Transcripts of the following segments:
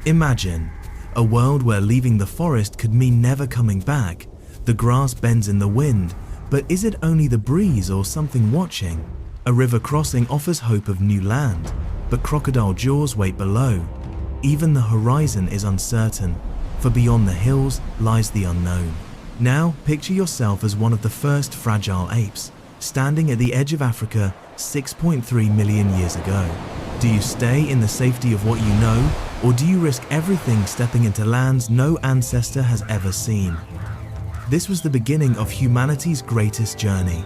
Imagine a world where leaving the forest could mean never coming back. The grass bends in the wind, but is it only the breeze or something watching? A river crossing offers hope of new land, but crocodile jaws wait below. Even the horizon is uncertain, for beyond the hills lies the unknown. Now picture yourself as one of the first fragile apes, standing at the edge of Africa 6.3 million years ago. Do you stay in the safety of what you know, or do you risk everything stepping into lands no ancestor has ever seen? This was the beginning of humanity's greatest journey.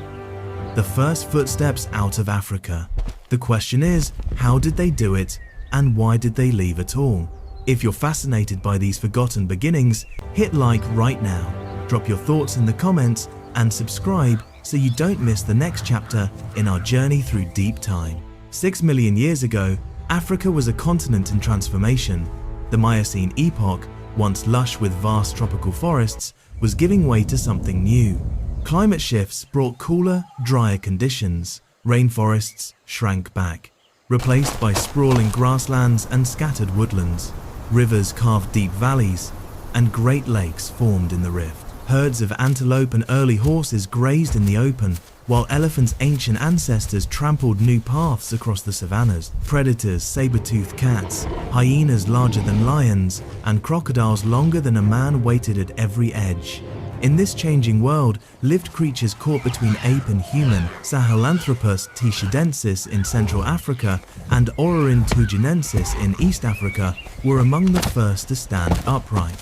The first footsteps out of Africa. The question is, how did they do it, and why did they leave at all? If you're fascinated by these forgotten beginnings, hit like right now. Drop your thoughts in the comments and subscribe so you don't miss the next chapter in our journey through deep time. 6 million years ago, Africa was a continent in transformation. The Miocene epoch, once lush with vast tropical forests, was giving way to something new. Climate shifts brought cooler, drier conditions. Rainforests shrank back, replaced by sprawling grasslands and scattered woodlands. Rivers carved deep valleys, and great lakes formed in the rift. Herds of antelope and early horses grazed in the open, while elephants' ancient ancestors trampled new paths across the savannas. Predators, saber-toothed cats, hyenas larger than lions, and crocodiles longer than a man waited at every edge. In this changing world lived creatures caught between ape and human. Sahelanthropus tishidensis in Central Africa and Orrorin tugenensis in East Africa were among the first to stand upright.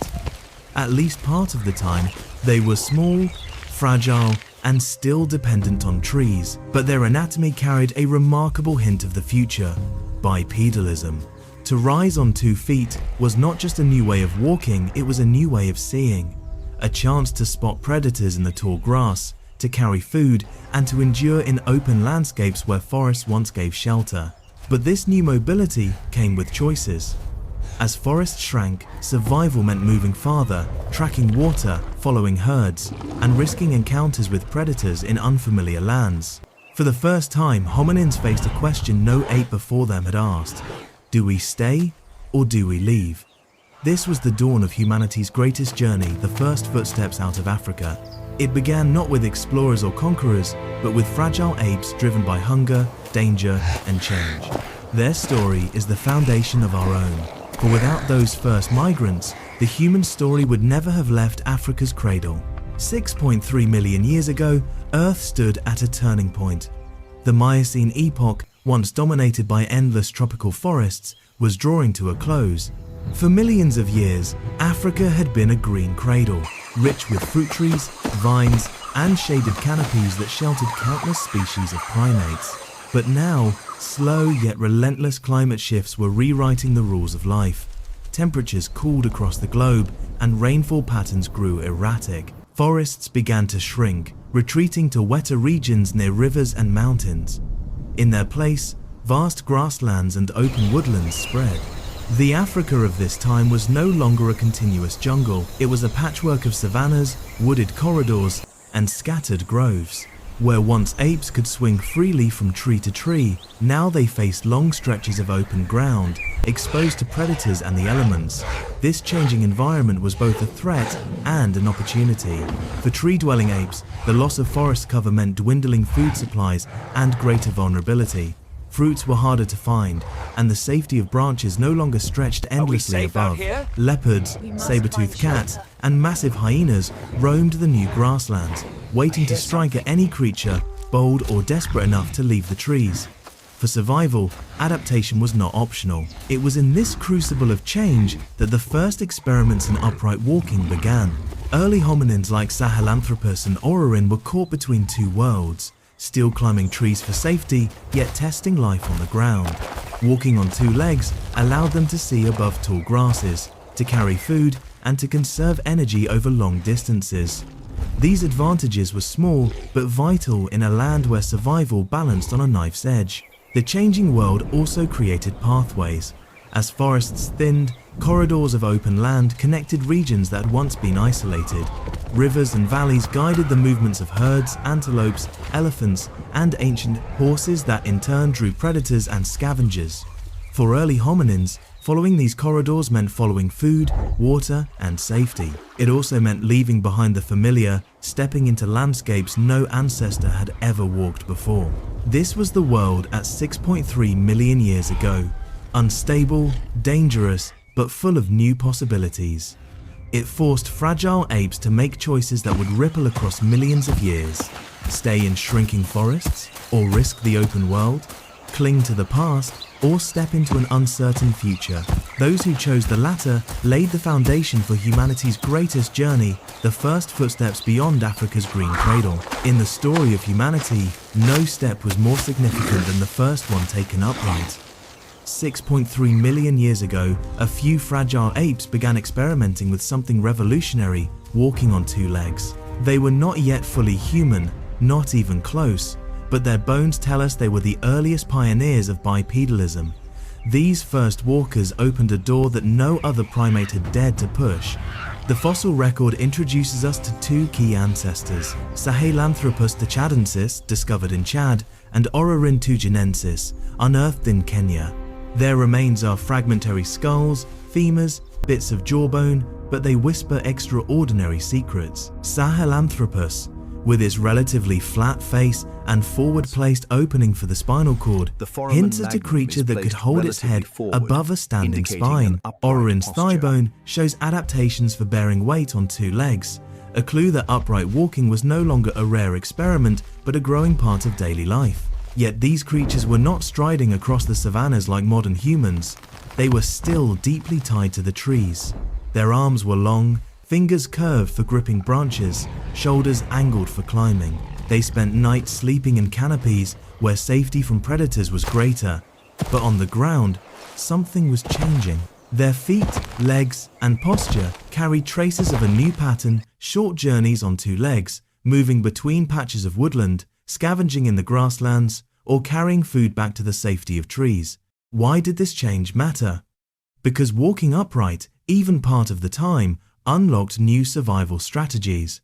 At least part of the time, they were small, fragile, and still dependent on trees, but their anatomy carried a remarkable hint of the future: bipedalism. To rise on 2 feet was not just a new way of walking, it was a new way of seeing. A chance to spot predators in the tall grass, to carry food, and to endure in open landscapes where forests once gave shelter. But this new mobility came with choices. As forests shrank, survival meant moving farther, tracking water, following herds, and risking encounters with predators in unfamiliar lands. For the first time, hominins faced a question no ape before them had asked: do we stay or do we leave? This was the dawn of humanity's greatest journey, the first footsteps out of Africa. It began not with explorers or conquerors, but with fragile apes driven by hunger, danger, and change. Their story is the foundation of our own. For without those first migrants, the human story would never have left Africa's cradle. 6.3 million years ago, Earth stood at a turning point. The Miocene epoch, once dominated by endless tropical forests, was drawing to a close. For millions of years, Africa had been a green cradle, rich with fruit trees, vines, and shaded canopies that sheltered countless species of primates. But now, slow yet relentless climate shifts were rewriting the rules of life. Temperatures cooled across the globe, and rainfall patterns grew erratic. Forests began to shrink, retreating to wetter regions near rivers and mountains. In their place, vast grasslands and open woodlands spread. The Africa of this time was no longer a continuous jungle. It was a patchwork of savannas, wooded corridors, and scattered groves. Where once apes could swing freely from tree to tree, now they faced long stretches of open ground, exposed to predators and the elements. This changing environment was both a threat and an opportunity. For tree-dwelling apes, the loss of forest cover meant dwindling food supplies and greater vulnerability. Fruits were harder to find, and the safety of branches no longer stretched endlessly above. Leopards, saber-toothed cats, and massive hyenas roamed the new grasslands, waiting to strike at any creature bold or desperate enough to leave the trees. For survival, adaptation was not optional. It was in this crucible of change that the first experiments in upright walking began. Early hominins like Sahelanthropus and Orrorin were caught between two worlds, still climbing trees for safety, yet testing life on the ground. Walking on two legs allowed them to see above tall grasses, to carry food, and to conserve energy over long distances. These advantages were small but vital in a land where survival balanced on a knife's edge. The changing world also created pathways. As forests thinned, corridors of open land connected regions that had once been isolated. Rivers and valleys guided the movements of herds, antelopes, elephants, and ancient horses that in turn drew predators and scavengers. For early hominins, Following these corridors meant following food, water, and safety. It also meant leaving behind the familiar, stepping into landscapes no ancestor had ever walked before. This was the world at 6.3 million years ago. Unstable, dangerous, but full of new possibilities. It forced fragile apes to make choices that would ripple across millions of years. Stay in shrinking forests, or risk the open world, cling to the past, or step into an uncertain future. Those who chose the latter laid the foundation for humanity's greatest journey, the first footsteps beyond Africa's green cradle. In the story of humanity, no step was more significant than the first one taken upright. 6.3 million years ago, a few fragile apes began experimenting with something revolutionary, walking on two legs. They were not yet fully human, not even close, but their bones tell us they were the earliest pioneers of bipedalism. These first walkers opened a door that no other primate had dared to push. The fossil record introduces us to two key ancestors, Sahelanthropus chadensis, discovered in Chad, and Ororhyntugenensis, unearthed in Kenya. Their remains are fragmentary skulls, femurs, bits of jawbone, but they whisper extraordinary secrets. Sahelanthropus, with its relatively flat face and forward-placed opening for the spinal cord, hints at a creature that could hold its head above a standing spine. Ororhyn's thigh bone shows adaptations for bearing weight on two legs, a clue that upright walking was no longer a rare experiment but a growing part of daily life. Yet these creatures were not striding across the savannas like modern humans. They were still deeply tied to the trees. Their arms were long, fingers curved for gripping branches, shoulders angled for climbing. They spent nights sleeping in canopies where safety from predators was greater. But on the ground, something was changing. Their feet, legs, and posture carried traces of a new pattern, short journeys on two legs, moving between patches of woodland, scavenging in the grasslands, or carrying food back to the safety of trees. Why did this change matter? Because walking upright, even part of the time, unlocked new survival strategies.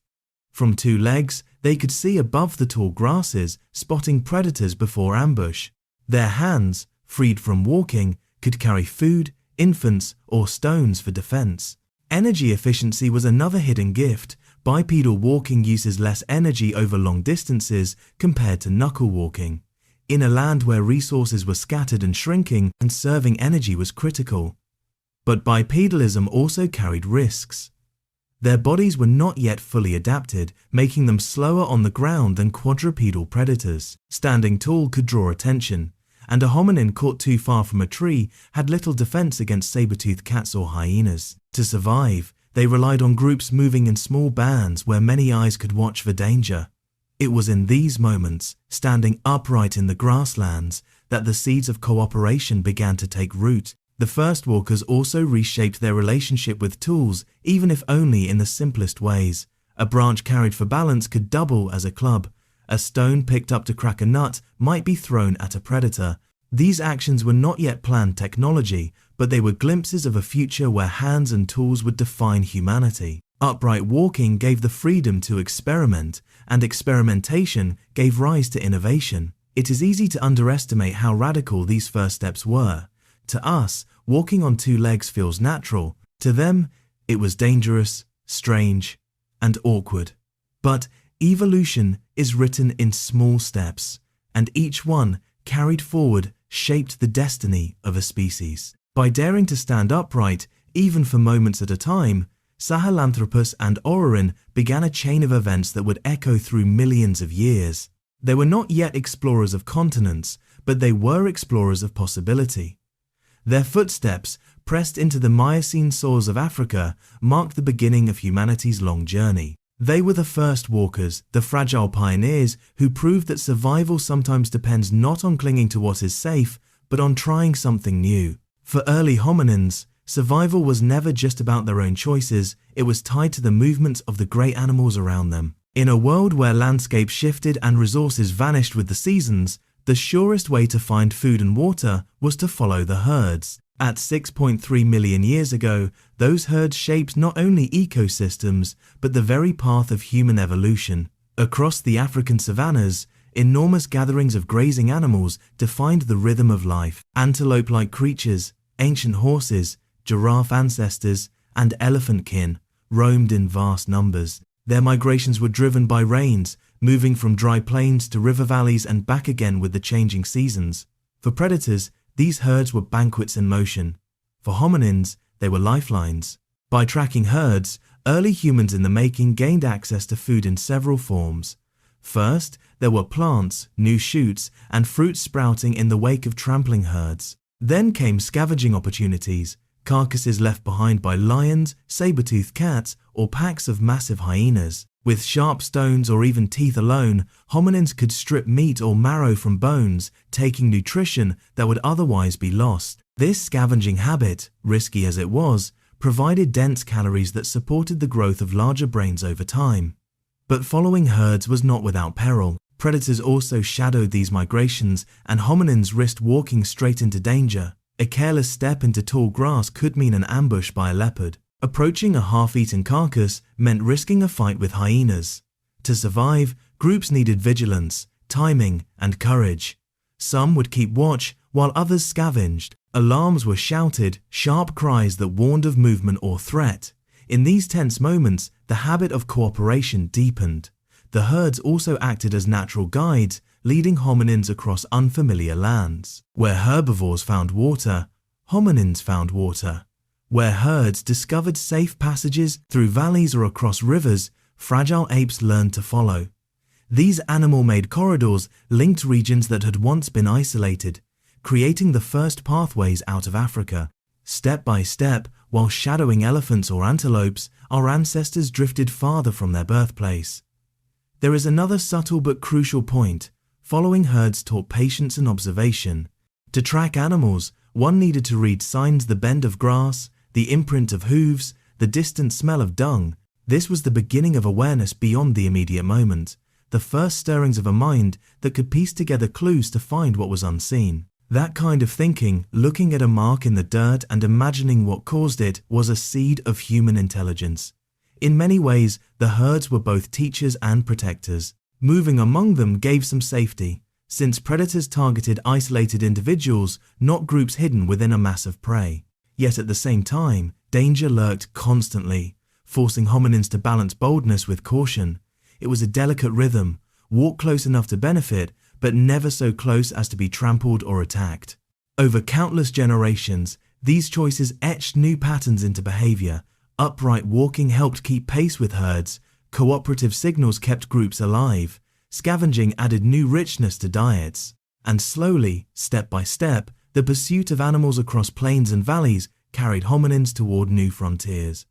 From two legs, they could see above the tall grasses, spotting predators before ambush. Their hands, freed from walking, could carry food, infants, or stones for defense. Energy efficiency was another hidden gift. Bipedal walking uses less energy over long distances compared to knuckle walking. In a land where resources were scattered and shrinking, conserving energy was critical. But bipedalism also carried risks. Their bodies were not yet fully adapted, making them slower on the ground than quadrupedal predators. Standing tall could draw attention, and a hominin caught too far from a tree had little defense against saber-toothed cats or hyenas. To survive, they relied on groups moving in small bands where many eyes could watch for danger. It was in these moments, standing upright in the grasslands, that the seeds of cooperation began to take root. The first walkers also reshaped their relationship with tools, even if only in the simplest ways. A branch carried for balance could double as a club. A stone picked up to crack a nut might be thrown at a predator. These actions were not yet planned technology, but they were glimpses of a future where hands and tools would define humanity. Upright walking gave the freedom to experiment, and experimentation gave rise to innovation. It is easy to underestimate how radical these first steps were. To us, walking on two legs feels natural. To them, it was dangerous, strange, and awkward. But evolution is written in small steps, and each one, carried forward, shaped the destiny of a species. By daring to stand upright, even for moments at a time, Sahelanthropus and Ororhyn began a chain of events that would echo through millions of years. They were not yet explorers of continents, but they were explorers of possibility. Their footsteps, pressed into the Miocene soils of Africa, marked the beginning of humanity's long journey. They were the first walkers, the fragile pioneers who proved that survival sometimes depends not on clinging to what is safe, but on trying something new. For early hominins, survival was never just about their own choices, it was tied to the movements of the great animals around them. In a world where landscapes shifted and resources vanished with the seasons, the surest way to find food and water was to follow the herds. At 6.3 million years ago, those herds shaped not only ecosystems, but the very path of human evolution. Across the African savannas, enormous gatherings of grazing animals defined the rhythm of life. Antelope-like creatures, ancient horses, giraffe ancestors, and elephant kin roamed in vast numbers. Their migrations were driven by rains, moving from dry plains to river valleys and back again with the changing seasons. For predators, these herds were banquets in motion. For hominins, they were lifelines. By tracking herds, early humans in the making gained access to food in several forms. First, there were plants, new shoots, and fruits sprouting in the wake of trampling herds. Then came scavenging opportunities, carcasses left behind by lions, saber-toothed cats, or packs of massive hyenas. With sharp stones or even teeth alone, hominins could strip meat or marrow from bones, taking nutrition that would otherwise be lost. This scavenging habit, risky as it was, provided dense calories that supported the growth of larger brains over time. But following herds was not without peril. Predators also shadowed these migrations, and hominins risked walking straight into danger. A careless step into tall grass could mean an ambush by a leopard. Approaching a half-eaten carcass meant risking a fight with hyenas. To survive, groups needed vigilance, timing, and courage. Some would keep watch, while others scavenged. Alarms were shouted, sharp cries that warned of movement or threat. In these tense moments, the habit of cooperation deepened. The herds also acted as natural guides, leading hominins across unfamiliar lands. Where herbivores found water, hominins found water. Where herds discovered safe passages through valleys or across rivers, fragile apes learned to follow. These animal-made corridors linked regions that had once been isolated, creating the first pathways out of Africa. Step by step, while shadowing elephants or antelopes, our ancestors drifted farther from their birthplace. There is another subtle but crucial point. Following herds taught patience and observation. To track animals, one needed to read signs: the bend of grass, the imprint of hooves, the distant smell of dung. This was the beginning of awareness beyond the immediate moment, the first stirrings of a mind that could piece together clues to find what was unseen. That kind of thinking, looking at a mark in the dirt and imagining what caused it, was a seed of human intelligence. In many ways, the herds were both teachers and protectors. Moving among them gave some safety, since predators targeted isolated individuals, not groups hidden within a mass of prey. Yet at the same time, danger lurked constantly, forcing hominins to balance boldness with caution. It was a delicate rhythm: walk close enough to benefit, but never so close as to be trampled or attacked. Over countless generations, these choices etched new patterns into behavior. Upright walking helped keep pace with herds, cooperative signals kept groups alive, scavenging added new richness to diets, and slowly, step by step, the pursuit of animals across plains and valleys carried hominins toward new frontiers.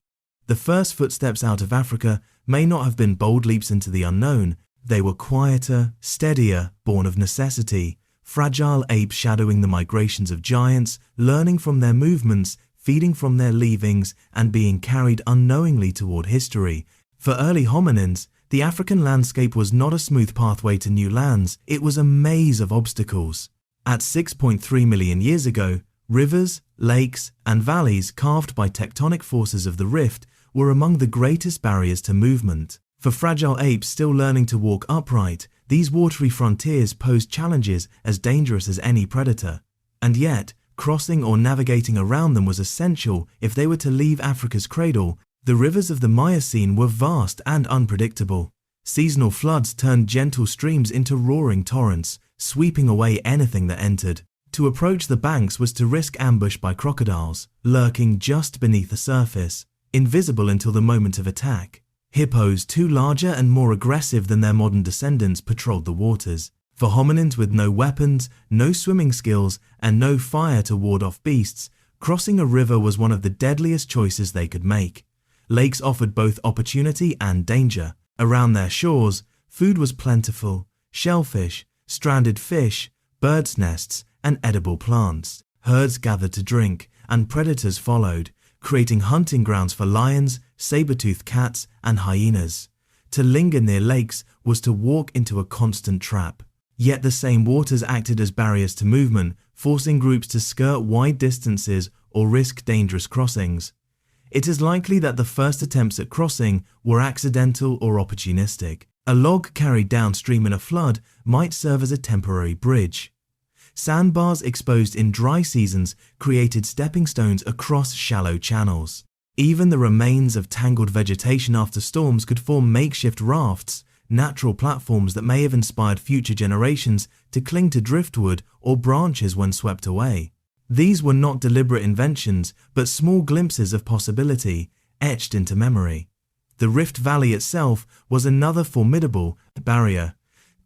The first footsteps out of Africa may not have been bold leaps into the unknown. They were quieter, steadier, born of necessity, fragile apes shadowing the migrations of giants, learning from their movements, feeding from their leavings, and being carried unknowingly toward history. For early hominins, the African landscape was not a smooth pathway to new lands, it was a maze of obstacles. At 6.3 million years ago, rivers, lakes, and valleys carved by tectonic forces of the rift were among the greatest barriers to movement. For fragile apes still learning to walk upright, these watery frontiers posed challenges as dangerous as any predator. And yet, crossing or navigating around them was essential if they were to leave Africa's cradle. The rivers of the Miocene were vast and unpredictable. Seasonal floods turned gentle streams into roaring torrents, sweeping away anything that entered. To approach the banks was to risk ambush by crocodiles, lurking just beneath the surface, invisible until the moment of attack. Hippos, too larger and more aggressive than their modern descendants, patrolled the waters. For hominins with no weapons, no swimming skills, and no fire to ward off beasts, crossing a river was one of the deadliest choices they could make. Lakes offered both opportunity and danger. Around their shores, food was plentiful: shellfish, stranded fish, birds' nests, and edible plants. Herds gathered to drink, and predators followed, creating hunting grounds for lions, saber-toothed cats, and hyenas. To linger near lakes was to walk into a constant trap. Yet the same waters acted as barriers to movement, forcing groups to skirt wide distances or risk dangerous crossings. It is likely that the first attempts at crossing were accidental or opportunistic. A log carried downstream in a flood might serve as a temporary bridge. Sandbars exposed in dry seasons created stepping stones across shallow channels. Even the remains of tangled vegetation after storms could form makeshift rafts, natural platforms that may have inspired future generations to cling to driftwood or branches when swept away. These were not deliberate inventions, but small glimpses of possibility, etched into memory. The Rift Valley itself was another formidable barrier.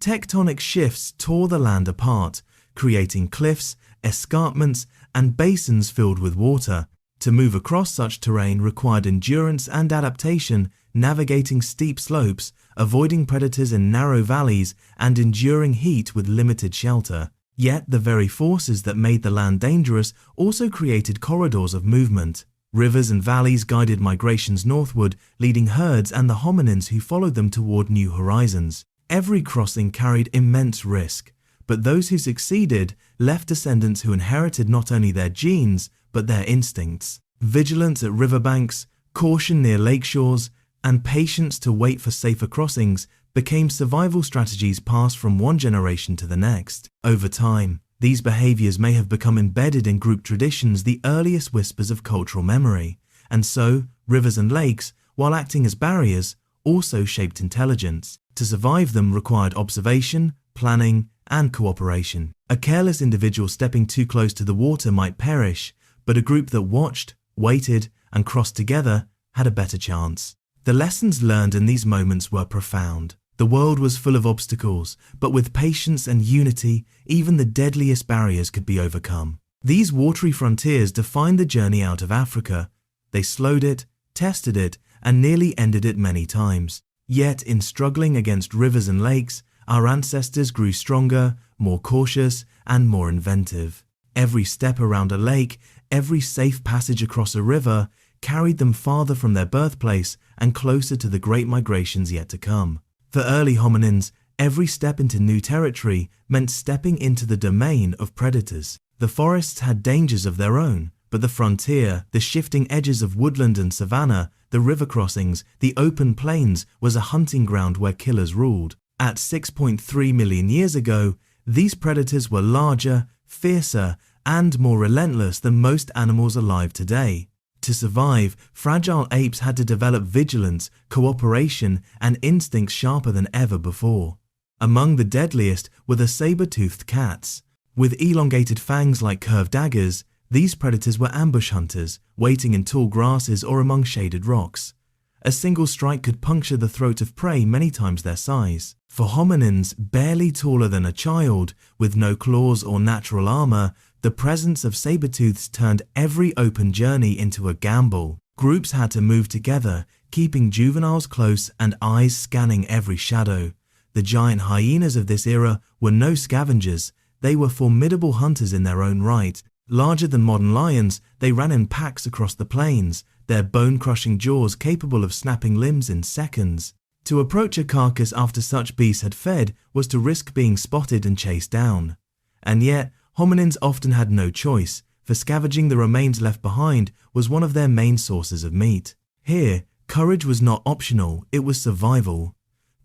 Tectonic shifts tore the land apart, creating cliffs, escarpments, and basins filled with water. To move across such terrain required endurance and adaptation, navigating steep slopes, avoiding predators in narrow valleys, and enduring heat with limited shelter. Yet the very forces that made the land dangerous also created corridors of movement. Rivers and valleys guided migrations northward, leading herds and the hominins who followed them toward new horizons. Every crossing carried immense risk, but those who succeeded left descendants who inherited not only their genes, but their instincts. Vigilance at riverbanks, caution near lakeshores, and patience to wait for safer crossings became survival strategies passed from one generation to the next. Over time, these behaviors may have become embedded in group traditions, the earliest whispers of cultural memory, and so rivers and lakes, while acting as barriers, also shaped intelligence. To survive them required observation, planning, and cooperation. A careless individual stepping too close to the water might perish, but a group that watched, waited, and crossed together had a better chance. The lessons learned in these moments were profound. The world was full of obstacles, but with patience and unity, even the deadliest barriers could be overcome. These watery frontiers defined the journey out of Africa. They slowed it, tested it, and nearly ended it many times. Yet, in struggling against rivers and lakes, our ancestors grew stronger, more cautious, and more inventive. Every step around a lake, every safe passage across a river, carried them farther from their birthplace and closer to the great migrations yet to come. For early hominins, every step into new territory meant stepping into the domain of predators. The forests had dangers of their own, but the frontier, the shifting edges of woodland and savanna, the river crossings, the open plains was a hunting ground where killers ruled. At 6.3 million years ago, these predators were larger, fiercer, and more relentless than most animals alive today. To survive, fragile apes had to develop vigilance, cooperation, and instincts sharper than ever before. Among the deadliest were the saber-toothed cats. With elongated fangs like curved daggers, these predators were ambush hunters, waiting in tall grasses or among shaded rocks. A single strike could puncture the throat of prey many times their size. For hominins barely taller than a child, with no claws or natural armor, the presence of saber-tooths turned every open journey into a gamble. Groups had to move together, keeping juveniles close and eyes scanning every shadow. The giant hyenas of this era were no scavengers, they were formidable hunters in their own right. Larger than modern lions, they ran in packs across the plains, their bone-crushing jaws capable of snapping limbs in seconds. To approach a carcass after such beasts had fed was to risk being spotted and chased down. And yet, hominins often had no choice, for scavenging the remains left behind was one of their main sources of meat. Here, courage was not optional, it was survival.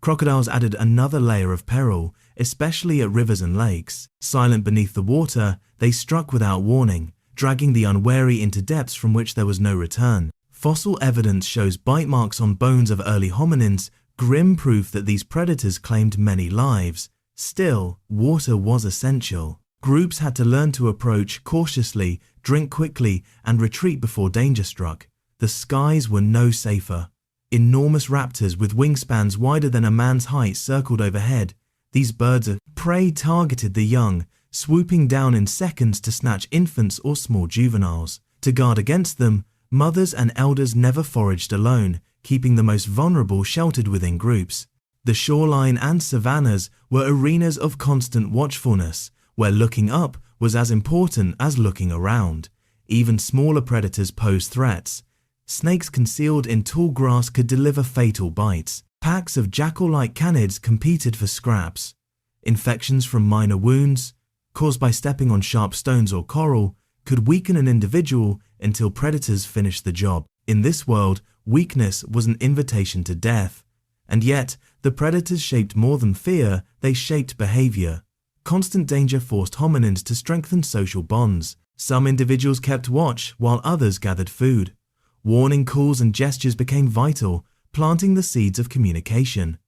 Crocodiles added another layer of peril, especially at rivers and lakes. Silent beneath the water, they struck without warning, dragging the unwary into depths from which there was no return. Fossil evidence shows bite marks on bones of early hominins, grim proof that these predators claimed many lives. Still, water was essential. Groups had to learn to approach cautiously, drink quickly, and retreat before danger struck. The skies were no safer. Enormous raptors with wingspans wider than a man's height circled overhead. These birds of prey targeted the young, swooping down in seconds to snatch infants or small juveniles. To guard against them, mothers and elders never foraged alone, keeping the most vulnerable sheltered within groups. The shoreline and savannas were arenas of constant watchfulness, where looking up was as important as looking around. Even smaller predators posed threats. Snakes concealed in tall grass could deliver fatal bites. Packs of jackal-like canids competed for scraps. Infections from minor wounds, caused by stepping on sharp stones or coral, could weaken an individual until predators finished the job. In this world, weakness was an invitation to death. And yet, the predators shaped more than fear, they shaped behavior. Constant danger forced hominins to strengthen social bonds. Some individuals kept watch while others gathered food. Warning calls and gestures became vital, planting the seeds of communication.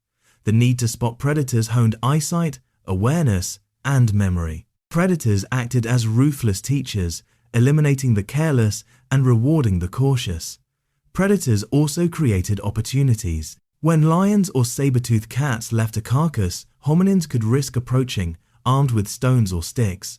The need to spot predators honed eyesight, awareness, and memory. Predators acted as ruthless teachers, eliminating the careless and rewarding the cautious. Predators also created opportunities. When lions or saber-toothed cats left a carcass, hominins could risk approaching, armed with stones or sticks.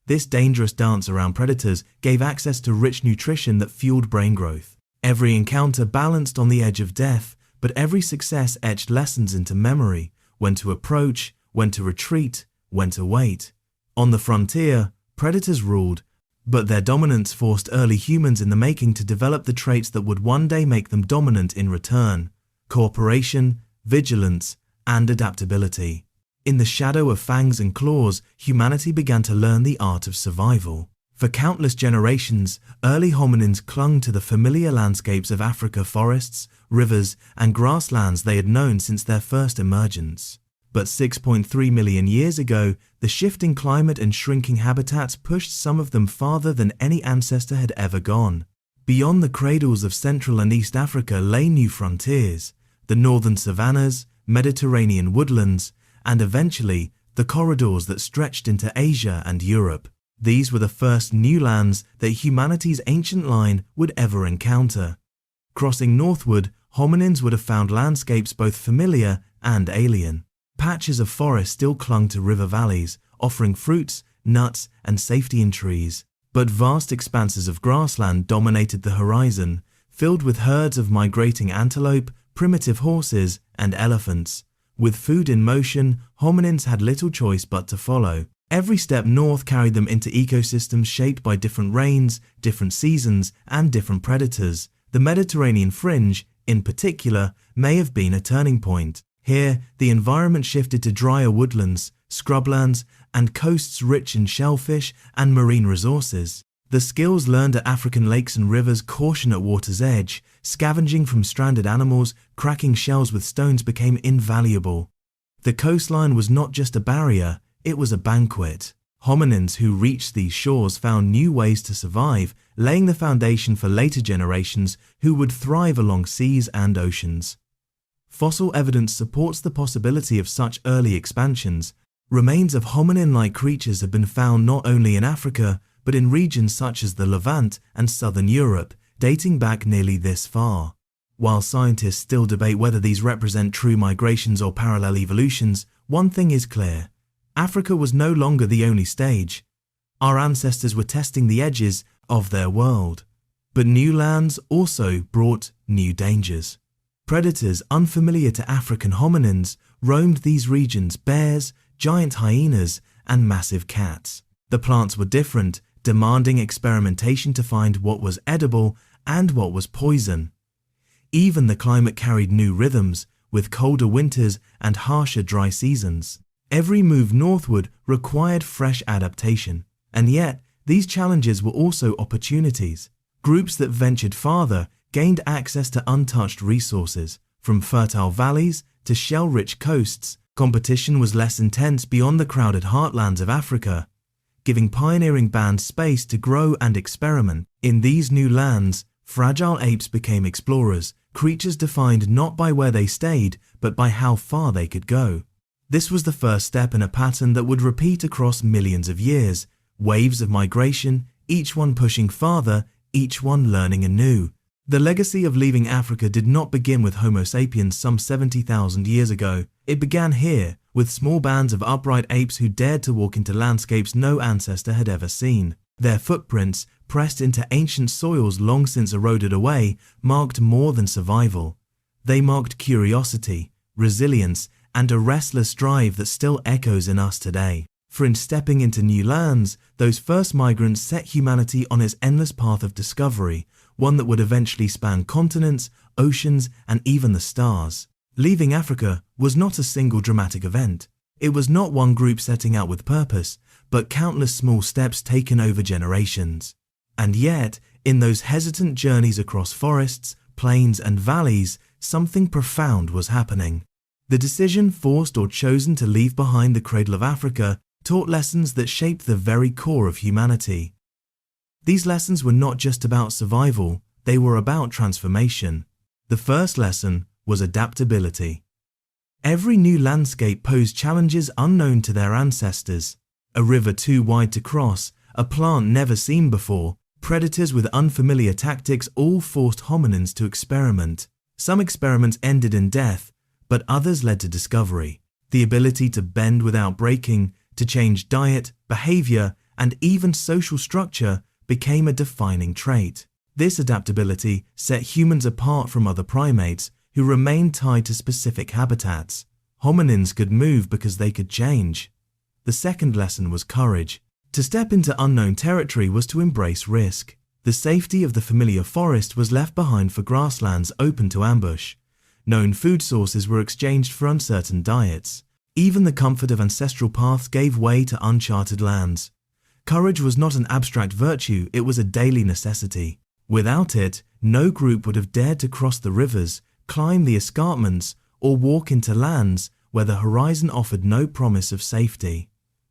This dangerous dance around predators gave access to rich nutrition that fueled brain growth. Every encounter balanced on the edge of death, but every success etched lessons into memory: when to approach, when to retreat, when to wait. On the frontier, predators ruled, but their dominance forced early humans in the making to develop the traits that would one day make them dominant in return: cooperation, vigilance, and adaptability. In the shadow of fangs and claws, humanity began to learn the art of survival. For countless generations, early hominins clung to the familiar landscapes of Africa: forests, rivers, and grasslands they had known since their first emergence. But 6.3 million years ago, the shifting climate and shrinking habitats pushed some of them farther than any ancestor had ever gone. Beyond the cradles of Central and East Africa lay new frontiers: the northern savannas, Mediterranean woodlands, and eventually the corridors that stretched into Asia and Europe. These were the first new lands that humanity's ancient line would ever encounter. Crossing northward, hominins would have found landscapes both familiar and alien. Patches of forest still clung to river valleys, offering fruits, nuts, and safety in trees. But vast expanses of grassland dominated the horizon, filled with herds of migrating antelope, primitive horses, and elephants. With food in motion, hominins had little choice but to follow. Every step north carried them into ecosystems shaped by different rains, different seasons, and different predators. The Mediterranean fringe, in particular, may have been a turning point. Here, the environment shifted to drier woodlands, scrublands, and coasts rich in shellfish and marine resources. The skills learned at African lakes and rivers caution at water's edge. Scavenging from stranded animals, cracking shells with stones became invaluable. The coastline was not just a barrier, it was a banquet. Hominins who reached these shores found new ways to survive, laying the foundation for later generations who would thrive along seas and oceans. Fossil evidence supports the possibility of such early expansions. Remains of hominin-like creatures have been found not only in Africa, but in regions such as the Levant and southern Europe, dating back nearly this far. While scientists still debate whether these represent true migrations or parallel evolutions, one thing is clear: Africa was no longer the only stage. Our ancestors were testing the edges of their world. But new lands also brought new dangers. Predators unfamiliar to African hominins roamed these regions: bears, giant hyenas, and massive cats. The plants were different, demanding experimentation to find what was edible and what was poison. Even the climate carried new rhythms, with colder winters and harsher dry seasons. Every move northward required fresh adaptation, and yet these challenges were also opportunities. Groups that ventured farther gained access to untouched resources. From fertile valleys to shell-rich coasts, competition was less intense beyond the crowded heartlands of Africa, giving pioneering bands space to grow and experiment. In these new lands, fragile apes became explorers, creatures defined not by where they stayed, but by how far they could go. This was the first step in a pattern that would repeat across millions of years: waves of migration, each one pushing farther, each one learning anew. The legacy of leaving Africa did not begin with Homo sapiens some 70,000 years ago. It began here, with small bands of upright apes who dared to walk into landscapes no ancestor had ever seen. Their footprints, pressed into ancient soils long since eroded away, marked more than survival. They marked curiosity, resilience, and a restless drive that still echoes in us today. For in stepping into new lands, those first migrants set humanity on its endless path of discovery, one that would eventually span continents, oceans, and even the stars. Leaving Africa was not a single dramatic event. It was not one group setting out with purpose, but countless small steps taken over generations. And yet, in those hesitant journeys across forests, plains, and valleys, something profound was happening. The decision, forced or chosen, to leave behind the cradle of Africa taught lessons that shaped the very core of humanity. These lessons were not just about survival, they were about transformation. The first lesson was adaptability. Every new landscape posed challenges unknown to their ancestors. A river too wide to cross, a plant never seen before, predators with unfamiliar tactics all forced hominins to experiment. Some experiments ended in death, but others led to discovery. The ability to bend without breaking, to change diet, behavior, and even social structure became a defining trait. This adaptability set humans apart from other primates who remained tied to specific habitats. Hominins could move because they could change. The second lesson was courage. To step into unknown territory was to embrace risk. The safety of the familiar forest was left behind for grasslands open to ambush. Known food sources were exchanged for uncertain diets. Even the comfort of ancestral paths gave way to uncharted lands. Courage was not an abstract virtue, it was a daily necessity. Without it, no group would have dared to cross the rivers, climb the escarpments, or walk into lands where the horizon offered no promise of safety.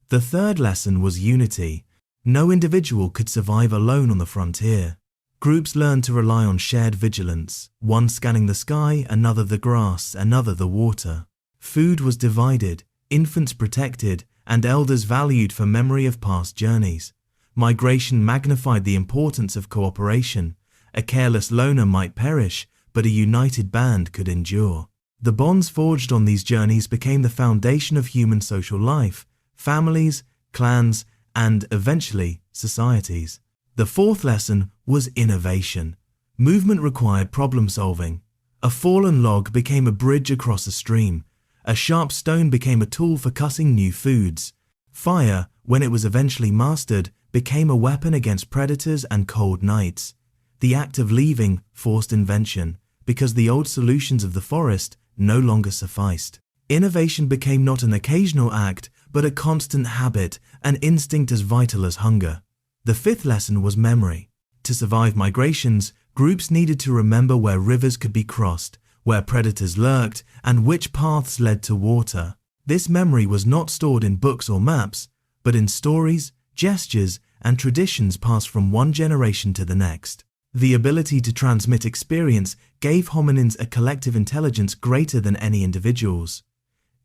The third lesson was unity. No individual could survive alone on the frontier. Groups learned to rely on shared vigilance, one scanning the sky, another the grass, another the water. Food was divided, infants protected, and elders valued for memory of past journeys. Migration magnified the importance of cooperation. A careless loner might perish, but a united band could endure. The bonds forged on these journeys became the foundation of human social life, families, clans, and, eventually, societies. The fourth lesson was innovation. Movement required problem-solving. A fallen log became a bridge across a stream. A sharp stone became a tool for cutting new foods. Fire, when it was eventually mastered, became a weapon against predators and cold nights. The act of leaving forced invention, because the old solutions of the forest no longer sufficed. Innovation became not an occasional act, but a constant habit, an instinct as vital as hunger. The fifth lesson was memory. To survive migrations, groups needed to remember where rivers could be crossed, where predators lurked, and which paths led to water. This memory was not stored in books or maps, but in stories, gestures, and traditions passed from one generation to the next. The ability to transmit experience gave hominins a collective intelligence greater than any individuals.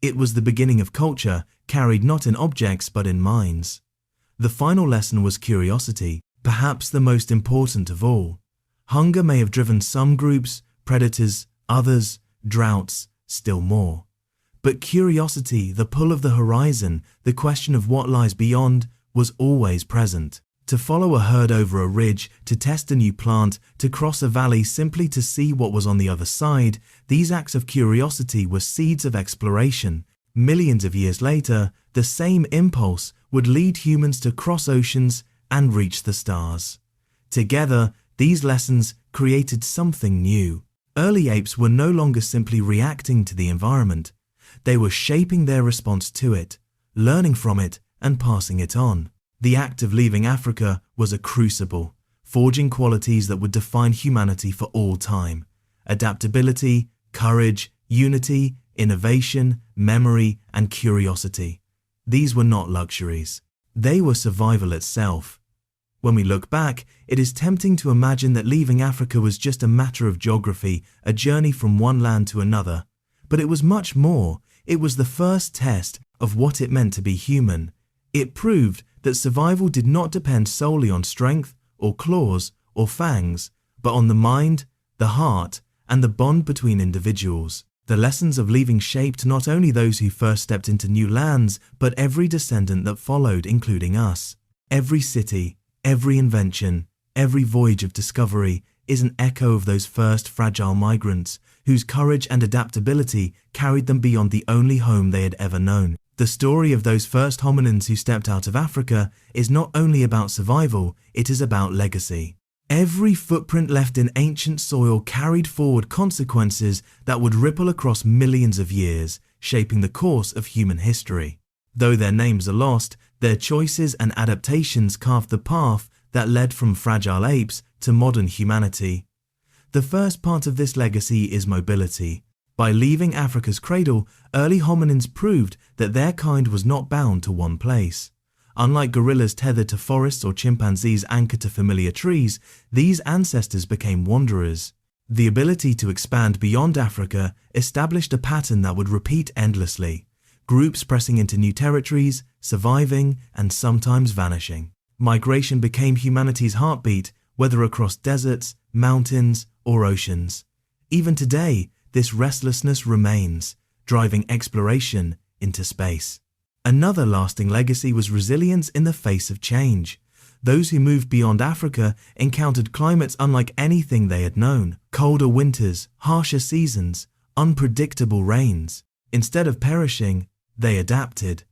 It was the beginning of culture, carried not in objects but in minds. The final lesson was curiosity, perhaps the most important of all. Hunger may have driven some groups, predators, others, droughts, still more. But curiosity, the pull of the horizon, the question of what lies beyond, was always present. To follow a herd over a ridge, to test a new plant, to cross a valley simply to see what was on the other side, these acts of curiosity were seeds of exploration. Millions of years later, the same impulse would lead humans to cross oceans and reach the stars. Together, these lessons created something new. Early apes were no longer simply reacting to the environment. They were shaping their response to it, learning from it, and passing it on. The act of leaving Africa was a crucible, forging qualities that would define humanity for all time. Adaptability, courage, unity, innovation, memory, and curiosity. These were not luxuries. They were survival itself. When we look back, it is tempting to imagine that leaving Africa was just a matter of geography, a journey from one land to another. But it was much more. It was the first test of what it meant to be human. It proved that survival did not depend solely on strength or claws or fangs, but on the mind, the heart, and the bond between individuals. The lessons of leaving shaped not only those who first stepped into new lands, but every descendant that followed, including us. Every city, every invention, every voyage of discovery is an echo of those first fragile migrants, whose courage and adaptability carried them beyond the only home they had ever known. The story of those first hominins who stepped out of Africa is not only about survival, it is about legacy. Every footprint left in ancient soil carried forward consequences that would ripple across millions of years, shaping the course of human history. Though their names are lost, their choices and adaptations carved the path that led from fragile apes to modern humanity. The first part of this legacy is mobility. By leaving Africa's cradle, early hominins proved that their kind was not bound to one place. Unlike gorillas tethered to forests or chimpanzees anchored to familiar trees, these ancestors became wanderers. The ability to expand beyond Africa established a pattern that would repeat endlessly, groups pressing into new territories, surviving, and sometimes vanishing. Migration became humanity's heartbeat, whether across deserts, mountains, or oceans. Even today, this restlessness remains, driving exploration into space. Another lasting legacy was resilience in the face of change. Those who moved beyond Africa encountered climates unlike anything they had known: colder winters, harsher seasons, unpredictable rains. Instead of perishing, they adapted.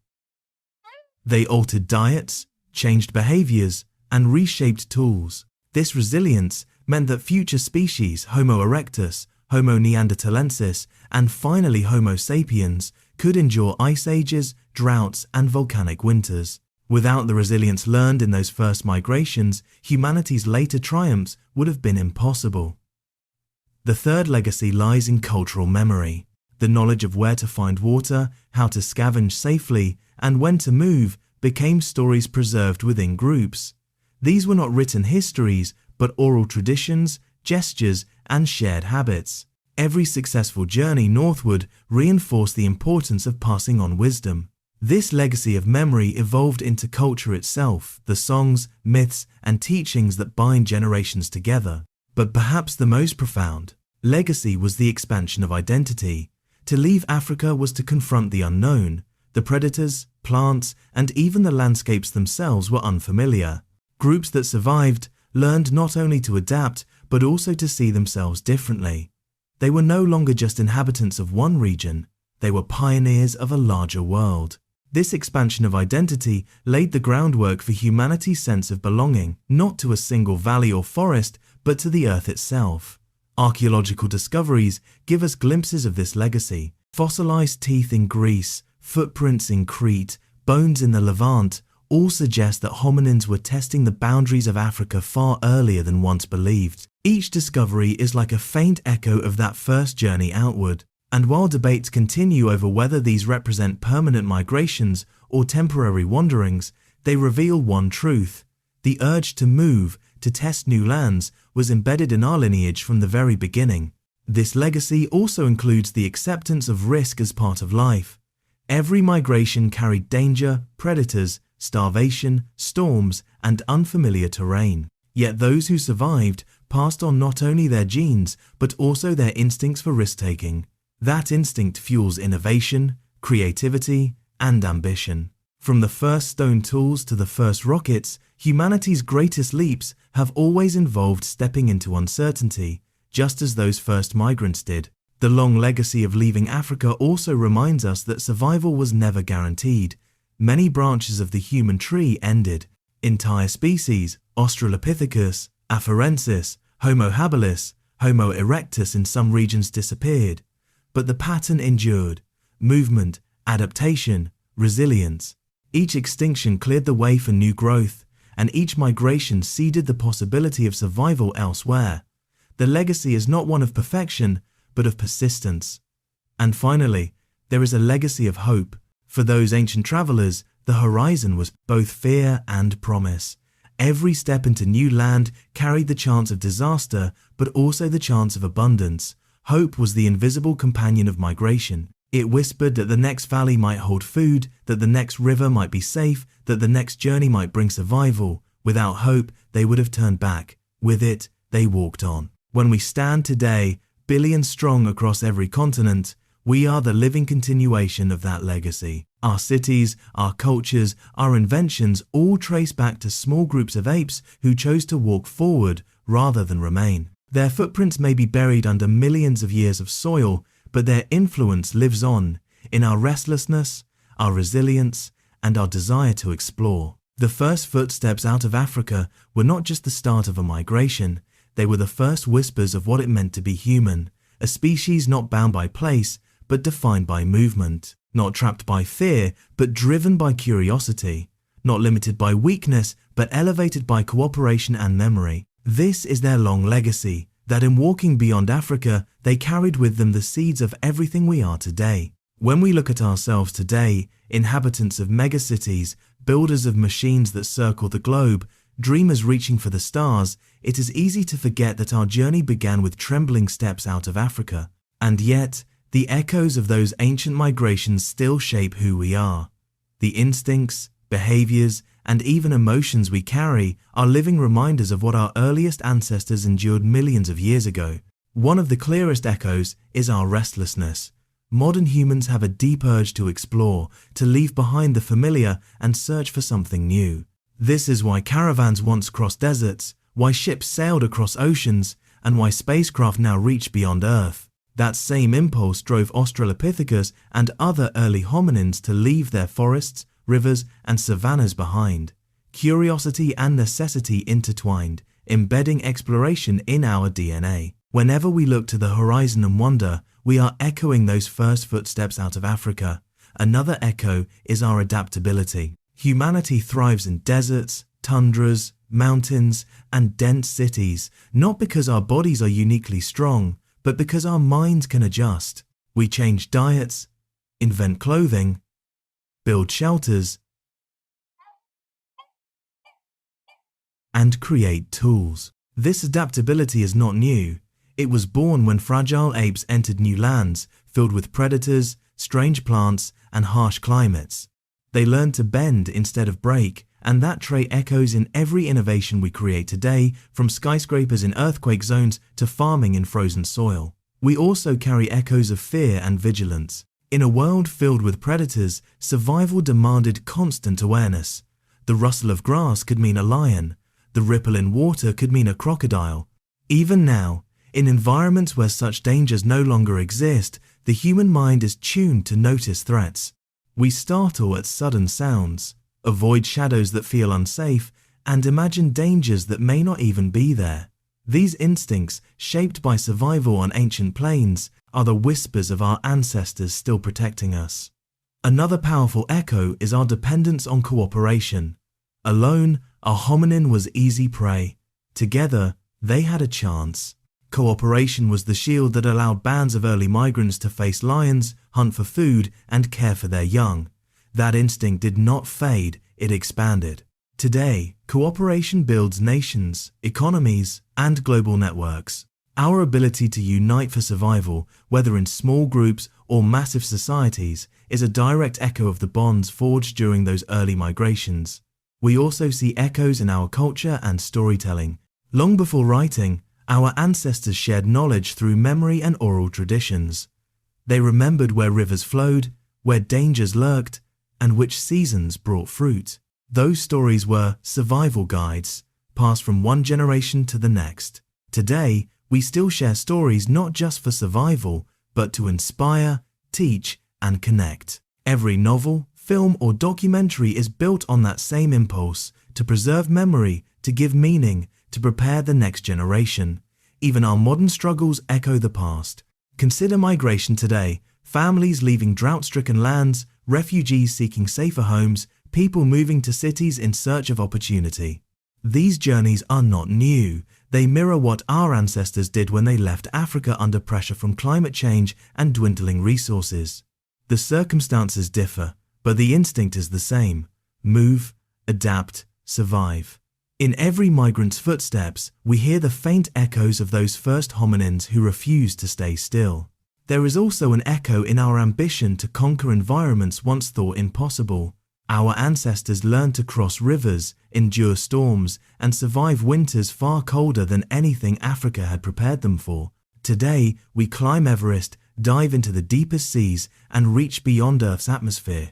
They altered diets, changed behaviors, and reshaped tools. This resilience meant that future species, Homo erectus, Homo neanderthalensis, and finally Homo sapiens, could endure ice ages, droughts, and volcanic winters. Without the resilience learned in those first migrations, humanity's later triumphs would have been impossible. The third legacy lies in cultural memory. The knowledge of where to find water, how to scavenge safely, and when to move became stories preserved within groups. These were not written histories, but oral traditions, gestures, and shared habits. Every successful journey northward reinforced the importance of passing on wisdom. This legacy of memory evolved into culture itself, the songs, myths, and teachings that bind generations together. But perhaps the most profound legacy was the expansion of identity. To leave Africa was to confront the unknown. The predators, plants, and even the landscapes themselves were unfamiliar. Groups that survived learned not only to adapt, but also to see themselves differently. They were no longer just inhabitants of one region, they were pioneers of a larger world. This expansion of identity laid the groundwork for humanity's sense of belonging, not to a single valley or forest, but to the earth itself. Archaeological discoveries give us glimpses of this legacy. Fossilized teeth in Greece, footprints in Crete, bones in the Levant, all suggest that hominins were testing the boundaries of Africa far earlier than once believed. Each discovery is like a faint echo of that first journey outward. And while debates continue over whether these represent permanent migrations or temporary wanderings, they reveal one truth: the urge to move, to test new lands, was embedded in our lineage from the very beginning. This legacy also includes the acceptance of risk as part of life. Every migration carried danger, predators, starvation, storms, and unfamiliar terrain. Yet those who survived passed on not only their genes, but also their instincts for risk-taking. That instinct fuels innovation, creativity, and ambition. From the first stone tools to the first rockets, humanity's greatest leaps have always involved stepping into uncertainty, just as those first migrants did. The long legacy of leaving Africa also reminds us that survival was never guaranteed. Many branches of the human tree ended. Entire species, Australopithecus, Afarensis, Homo habilis, Homo erectus in some regions disappeared. But the pattern endured: movement, adaptation, resilience. Each extinction cleared the way for new growth, and each migration seeded the possibility of survival elsewhere. The legacy is not one of perfection, but of persistence. And finally, there is a legacy of hope. For those ancient travelers, the horizon was both fear and promise. Every step into new land carried the chance of disaster, but also the chance of abundance. Hope was the invisible companion of migration. It whispered that the next valley might hold food, that the next river might be safe, that the next journey might bring survival. Without hope, they would have turned back. With it, they walked on. When we stand today, billions strong across every continent, we are the living continuation of that legacy. Our cities, our cultures, our inventions all trace back to small groups of apes who chose to walk forward rather than remain. Their footprints may be buried under millions of years of soil, but their influence lives on in our restlessness, our resilience, and our desire to explore. The first footsteps out of Africa were not just the start of a migration, they were the first whispers of what it meant to be human, a species not bound by place, but defined by movement, not trapped by fear, but driven by curiosity, not limited by weakness, but elevated by cooperation and memory. This is their long legacy, that in walking beyond Africa, they carried with them the seeds of everything we are today. When we look at ourselves today, inhabitants of megacities, builders of machines that circle the globe, dreamers reaching for the stars, it is easy to forget that our journey began with trembling steps out of Africa. And yet, the echoes of those ancient migrations still shape who we are. The instincts, behaviors, and even emotions we carry are living reminders of what our earliest ancestors endured millions of years ago. One of the clearest echoes is our restlessness. Modern humans have a deep urge to explore, to leave behind the familiar and search for something new. This is why caravans once crossed deserts, why ships sailed across oceans, and why spacecraft now reach beyond Earth. That same impulse drove Australopithecus and other early hominins to leave their forests, rivers, and savannas behind. Curiosity and necessity intertwined, embedding exploration in our DNA. Whenever we look to the horizon and wonder, we are echoing those first footsteps out of Africa. Another echo is our adaptability. Humanity thrives in deserts, tundras, mountains, and dense cities, not because our bodies are uniquely strong, but because our minds can adjust. We change diets, invent clothing, build shelters, and create tools. This adaptability is not new. It was born when fragile apes entered new lands filled with predators, strange plants, and harsh climates. They learned to bend instead of break, and that trait echoes in every innovation we create today, from skyscrapers in earthquake zones to farming in frozen soil. We also carry echoes of fear and vigilance. In a world filled with predators, survival demanded constant awareness. The rustle of grass could mean a lion. The ripple in water could mean a crocodile. Even now, in environments where such dangers no longer exist, the human mind is tuned to notice threats. We startle at sudden sounds, avoid shadows that feel unsafe, and imagine dangers that may not even be there. These instincts, shaped by survival on ancient plains, are the whispers of our ancestors still protecting us. Another powerful echo is our dependence on cooperation. Alone, a hominin was easy prey. Together, they had a chance. Cooperation was the shield that allowed bands of early migrants to face lions, hunt for food, and care for their young. That instinct did not fade, it expanded. Today, cooperation builds nations, economies, and global networks. Our ability to unite for survival, whether in small groups or massive societies, is a direct echo of the bonds forged during those early migrations. We also see echoes in our culture and storytelling. Long before writing, our ancestors shared knowledge through memory and oral traditions. They remembered where rivers flowed, where dangers lurked, and which seasons brought fruit. Those stories were survival guides, passed from one generation to the next. Today, we still share stories not just for survival, but to inspire, teach, and connect. Every novel, film, or documentary is built on that same impulse, to preserve memory, to give meaning, to prepare the next generation. Even our modern struggles echo the past. Consider migration today: families leaving drought-stricken lands, refugees seeking safer homes, people moving to cities in search of opportunity. These journeys are not new. They mirror what our ancestors did when they left Africa under pressure from climate change and dwindling resources. The circumstances differ, but the instinct is the same: move, adapt, survive. In every migrant's footsteps, we hear the faint echoes of those first hominins who refused to stay still. There is also an echo in our ambition to conquer environments once thought impossible. Our ancestors learned to cross rivers, endure storms, and survive winters far colder than anything Africa had prepared them for. Today, we climb Everest, dive into the deepest seas, and reach beyond Earth's atmosphere.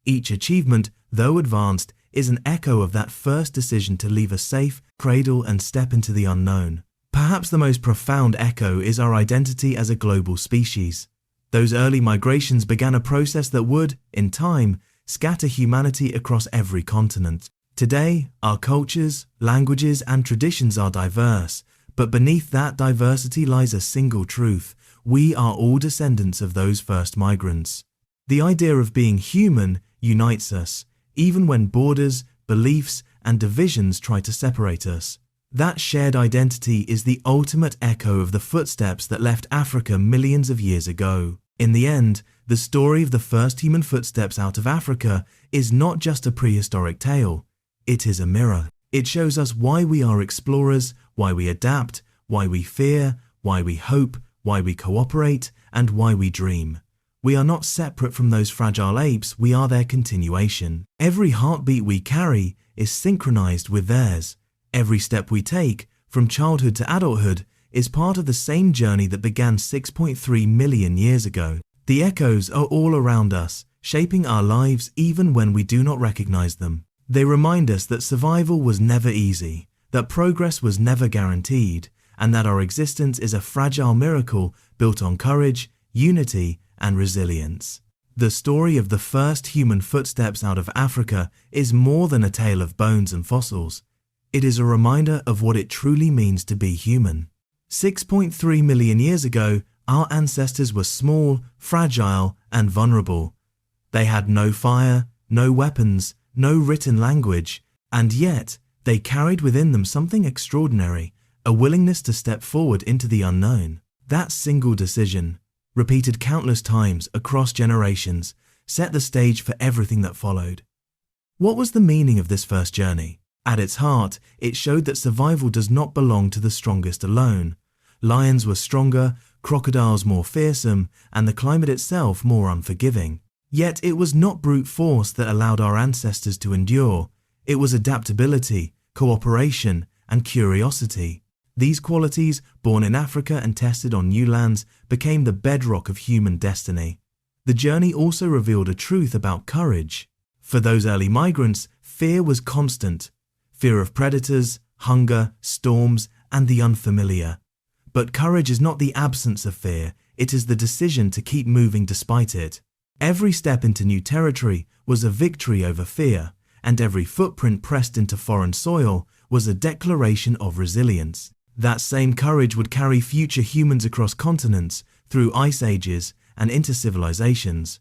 Each achievement, though advanced, is an echo of that first decision to leave a safe cradle and step into the unknown. Perhaps the most profound echo is our identity as a global species. Those early migrations began a process that would, in time, scatter humanity across every continent. Today, our cultures, languages, and traditions are diverse, but beneath that diversity lies a single truth: we are all descendants of those first migrants. The idea of being human unites us, even when borders, beliefs, and divisions try to separate us. That shared identity is the ultimate echo of the footsteps that left Africa millions of years ago. In the end, the story of the first human footsteps out of Africa is not just a prehistoric tale, it is a mirror. It shows us why we are explorers, why we adapt, why we fear, why we hope, why we cooperate, and why we dream. We are not separate from those fragile apes, we are their continuation. Every heartbeat we carry is synchronized with theirs. Every step we take, from childhood to adulthood, is part of the same journey that began 6.3 million years ago. The echoes are all around us, shaping our lives even when we do not recognize them. They remind us that survival was never easy, that progress was never guaranteed, and that our existence is a fragile miracle built on courage, unity, and resilience. The story of the first human footsteps out of Africa is more than a tale of bones and fossils. It is a reminder of what it truly means to be human. 6.3 million years ago, our ancestors were small, fragile, and vulnerable. They had no fire, no weapons, no written language, and yet they carried within them something extraordinary, a willingness to step forward into the unknown. That single decision, repeated countless times across generations, set the stage for everything that followed. What was the meaning of this first journey? At its heart, it showed that survival does not belong to the strongest alone. Lions were stronger, crocodiles more fearsome, and the climate itself more unforgiving. Yet it was not brute force that allowed our ancestors to endure. It was adaptability, cooperation, and curiosity. These qualities, born in Africa and tested on new lands, became the bedrock of human destiny. The journey also revealed a truth about courage. For those early migrants, fear was constant. Fear of predators, hunger, storms, and the unfamiliar. But courage is not the absence of fear, it is the decision to keep moving despite it. Every step into new territory was a victory over fear, and every footprint pressed into foreign soil was a declaration of resilience. That same courage would carry future humans across continents, through ice ages, and into civilizations.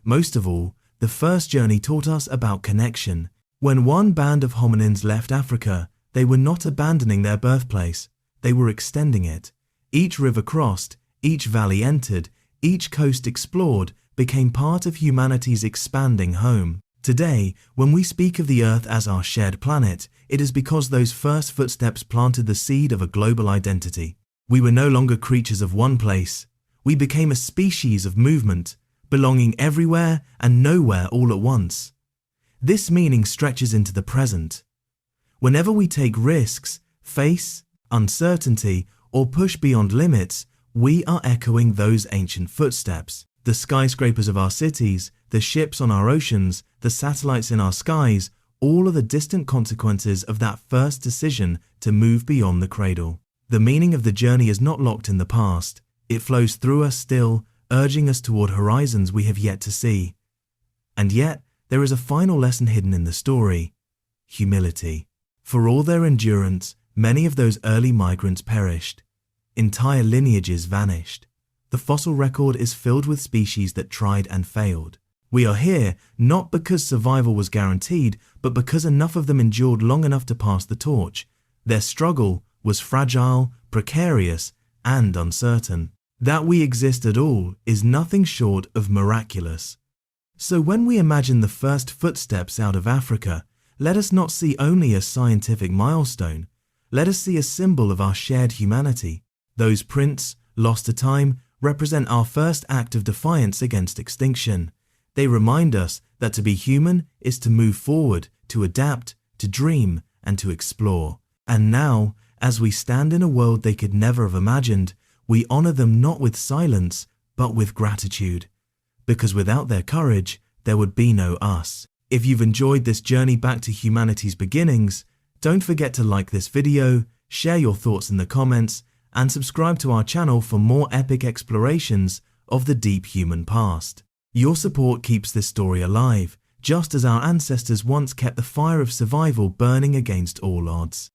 Most of all, the first journey taught us about connection. When one band of hominins left Africa, they were not abandoning their birthplace, they were extending it. Each river crossed, each valley entered, each coast explored became part of humanity's expanding home. Today, when we speak of the Earth as our shared planet, it is because those first footsteps planted the seed of a global identity. We were no longer creatures of one place. We became a species of movement, belonging everywhere and nowhere all at once. This meaning stretches into the present. Whenever we take risks, face uncertainty, or push beyond limits, we are echoing those ancient footsteps. The skyscrapers of our cities, the ships on our oceans, the satellites in our skies, all are the distant consequences of that first decision to move beyond the cradle. The meaning of the journey is not locked in the past. It flows through us still, urging us toward horizons we have yet to see. And yet, there is a final lesson hidden in the story: humility. For all their endurance, many of those early migrants perished. Entire lineages vanished. The fossil record is filled with species that tried and failed. We are here not because survival was guaranteed, but because enough of them endured long enough to pass the torch. Their struggle was fragile, precarious, and uncertain. That we exist at all is nothing short of miraculous. So when we imagine the first footsteps out of Africa, let us not see only a scientific milestone. Let us see a symbol of our shared humanity. Those prints, lost to time, represent our first act of defiance against extinction. They remind us that to be human is to move forward, to adapt, to dream, and to explore. And now, as we stand in a world they could never have imagined, we honor them not with silence, but with gratitude. Because without their courage, there would be no us. If you've enjoyed this journey back to humanity's beginnings, don't forget to like this video, share your thoughts in the comments, and subscribe to our channel for more epic explorations of the deep human past. Your support keeps this story alive, just as our ancestors once kept the fire of survival burning against all odds.